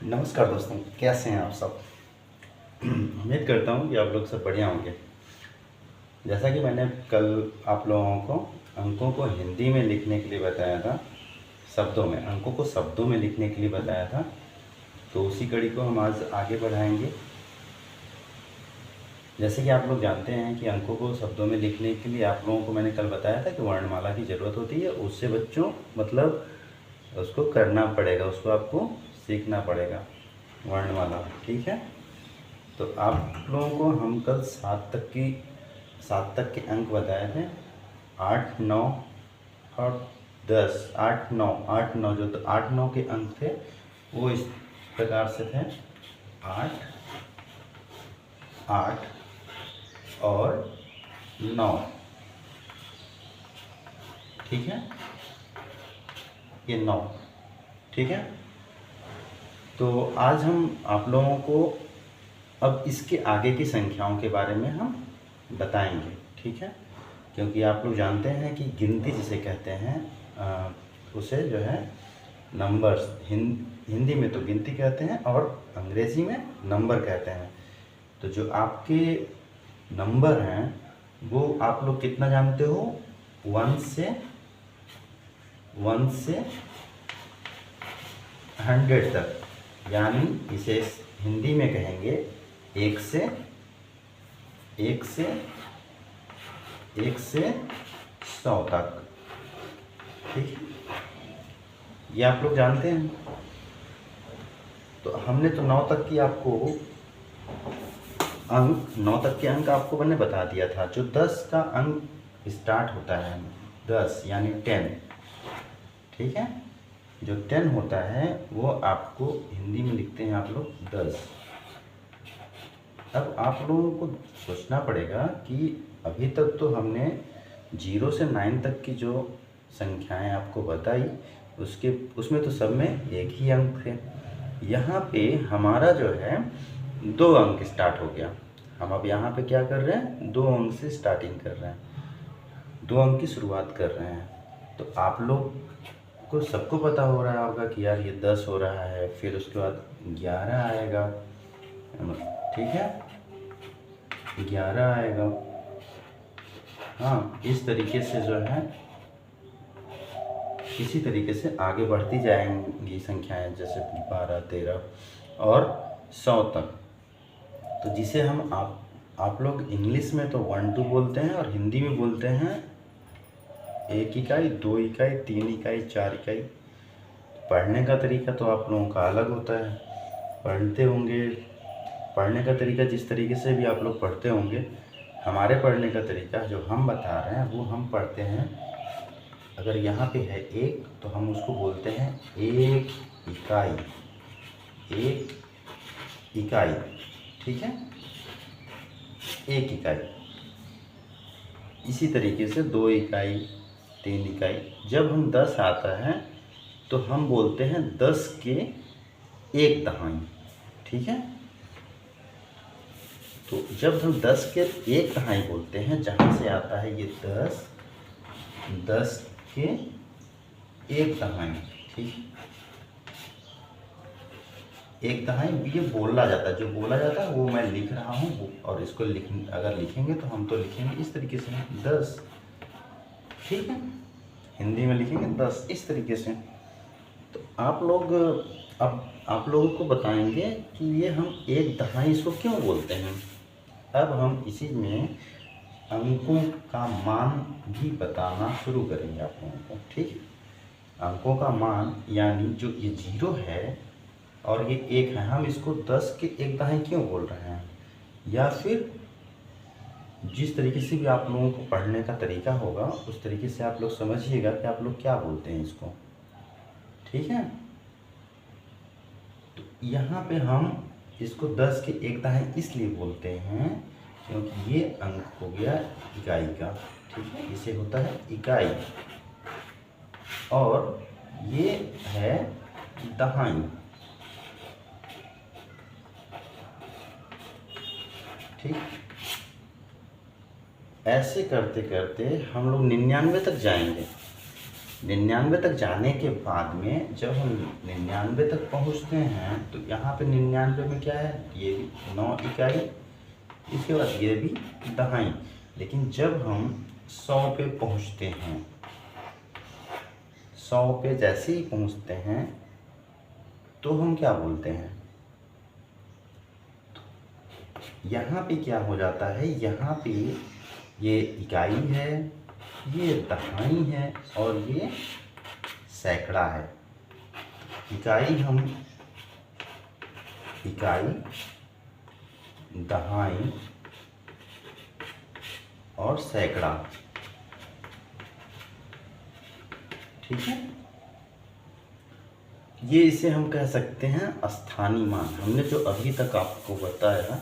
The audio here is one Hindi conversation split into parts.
नमस्कार दोस्तों, कैसे हैं आप सब। उम्मीद करता हूँ कि आप लोग सब बढ़िया होंगे। जैसा कि मैंने कल आप लोगों को अंकों को हिंदी में लिखने के लिए बताया था, शब्दों में, अंकों को शब्दों में लिखने के लिए बताया था, तो उसी कड़ी को हम आज आगे बढ़ाएंगे। जैसे कि आप लोग जानते हैं कि अंकों को शब्दों में लिखने के लिए आप लोगों को मैंने कल बताया था कि वर्णमाला की ज़रूरत होती है। उससे बच्चों मतलब उसको करना पड़ेगा, उसको आपको सीखना पड़ेगा, वर्णमाला। ठीक है, तो आप लोगों को हम कल 7 तक के अंक बताए थे। 8, 9 और 10। 8, 9 जो 8, 9 के अंक थे वो इस प्रकार से थे। 8, 8 और 9। ठीक है, ये 9। ठीक है, तो आज हम आप लोगों को अब इसके आगे की संख्याओं के बारे में हम बताएंगे। ठीक है, क्योंकि आप लोग जानते हैं कि गिनती जिसे कहते हैं उसे जो है नंबर्स, हिंदी में तो गिनती कहते हैं और अंग्रेज़ी में नंबर कहते हैं। तो जो आपके नंबर हैं वो आप लोग कितना जानते हो? 1 से 100 तक, यानी इसे हिंदी में कहेंगे 1 से 100 तक। ठीक है, ये आप लोग जानते हैं। तो हमने तो 9 तक की आपको अंक, 9 तक के अंक आपको मैंने बता दिया था। जो 10 का अंक स्टार्ट होता है, 10 यानी 10। ठीक है, जो 10 होता है वो आपको हिंदी में लिखते हैं आप लोग 10। अब आप लोगों को सोचना पड़ेगा कि अभी तक तो हमने 0 से 9 तक की जो संख्याएं आपको बताई उसमें तो सब में एक ही अंक थे। यहाँ पे हमारा जो है 2 अंक स्टार्ट हो गया। हम अब यहाँ पे क्या कर रहे हैं? 2 अंक से स्टार्टिंग कर रहे हैं, 2 अंक की शुरुआत कर रहे हैं। तो आप लोग को सबको पता हो रहा होगा कि यार ये 10 हो रहा है, फिर उसके बाद 11 आएगा। ठीक है, 11 आएगा। हाँ, इस तरीके से जो है, इसी तरीके से आगे बढ़ती जाएंगी संख्याएं, जैसे 12, 13 और 100 तक। तो जिसे हम आप लोग इंग्लिश में तो 1, 2 बोलते हैं और हिंदी में बोलते हैं 1 इकाई, 2 इकाई, 3 इकाई, 4 इकाई। पढ़ने का तरीका तो आप लोगों का अलग होता है, पढ़ते होंगे। पढ़ने का तरीका जिस तरीके से भी आप लोग पढ़ते होंगे, हमारे पढ़ने का तरीका जो हम बता रहे हैं वो हम पढ़ते हैं। अगर यहाँ पे है 1 तो हम उसको बोलते हैं 1 इकाई, 1 इकाई। ठीक है, 1 इकाई। इसी तरीके से 2 इकाई, 3 इकाई। जब हम 10 आता है तो हम बोलते हैं 10 के 1 दहाई। ठीक है, तो जब हम 10 के 1 दहाई बोलते हैं, जहाँ से आता है ये 10 के 1 दहाई। ठीक, 1 दहाई ये बोला जाता है, जो बोला जाता है वो मैं लिख रहा हूँ। और इसको अगर लिखेंगे तो हम तो लिखेंगे इस तरीके से 10। ठीक है, हिंदी में लिखेंगे 10 इस तरीके से। तो आप लोग अब आप लोगों को बताएंगे कि ये हम 1 दहाई इसको क्यों बोलते हैं। अब हम इसी में अंकों का मान भी बताना शुरू करेंगे आप लोगों को। ठीक है, अंकों का मान यानी जो ये 0 है और ये 1 है, हम इसको 10 के 1 दहाई क्यों बोल रहे हैं, या फिर जिस तरीके से भी आप लोगों को पढ़ने का तरीका होगा उस तरीके से आप लोग समझिएगा कि आप लोग क्या बोलते हैं इसको। ठीक है, तो यहाँ पे हम इसको 10 के 1 दहाई इसलिए बोलते हैं क्योंकि ये अंक हो गया इकाई का। ठीक है, इसे होता है इकाई, और ये है दहाई। ठीक, ऐसे करते करते हम लोग 99 तक जाएंगे। 99 तक जाने के बाद में जब हम 99 तक पहुंचते हैं तो यहाँ पे 99 में क्या है, ये भी 9 इकाई, इसके बाद ये भी दहाई। लेकिन जब हम 100 पे पहुंचते हैं, 100 पे जैसे ही पहुंचते हैं तो हम क्या बोलते हैं, यहाँ पे क्या हो जाता है, यहाँ पे ये इकाई है, ये दहाई है और ये सैकड़ा है। इकाई दहाई और सैकड़ा, ठीक है। ये इसे हम कह सकते हैं स्थानीय मान। हमने जो अभी तक आपको बताया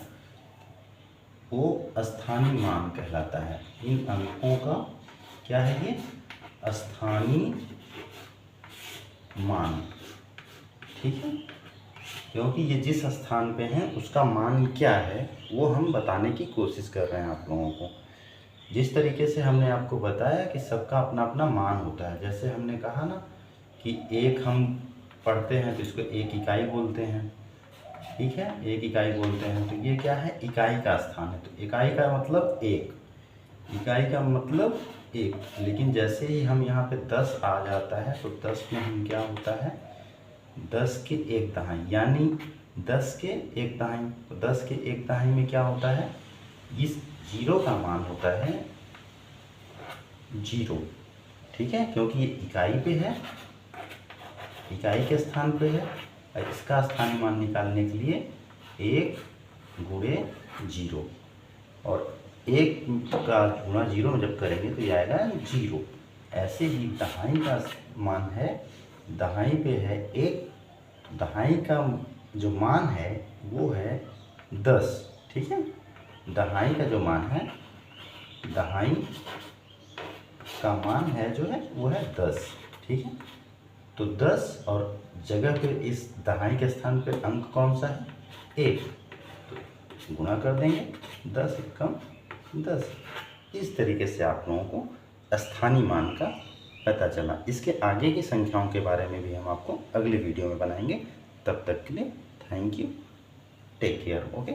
वो स्थानीय मान कहलाता है। इन अंकों का क्या है, ये स्थानीय मान, ठीक है। क्योंकि ये जिस स्थान पे हैं उसका मान क्या है वो हम बताने की कोशिश कर रहे हैं आप लोगों को। जिस तरीके से हमने आपको बताया कि सबका अपना अपना मान होता है। जैसे हमने कहा ना कि एक हम पढ़ते हैं तो इसको एक इकाई बोलते हैं, ठीक है, एक इकाई बोलते हैं। तो ये क्या है, इकाई का स्थान है। तो इकाई का मतलब एक, इकाई का मतलब एक। लेकिन जैसे ही हम यहाँ पे 10 आ जाता है तो 10 में हम क्या होता है, 10 के 1 दहाई, यानी 10 के 1 दहाई। तो 10 के 1 दहाई में क्या होता है, इस जीरो का मान होता है 0, ठीक है। क्योंकि ये इकाई पे है, इकाई के स्थान पे है। और इसका स्थानीय मान निकालने के लिए 1 गुणे 0, और 1 का गुणा 0 में जब करेंगे तो ये आएगा 0। ऐसे ही दहाई का मान है, दहाई पे है 1, दहाई का जो मान है वो है 10, ठीक है। दहाई का जो मान है, दहाई का मान है जो है वो है 10, ठीक है। तो 10 और जगह पे इस दहाई के स्थान पे अंक कौन सा है, 1, तो गुणा कर देंगे, 10 एकम 10। इस तरीके से आप लोगों को स्थानीय मान का पता चला। इसके आगे की संख्याओं के बारे में भी हम आपको अगले वीडियो में बनाएंगे। तब तक के लिए thank you, take care, okay.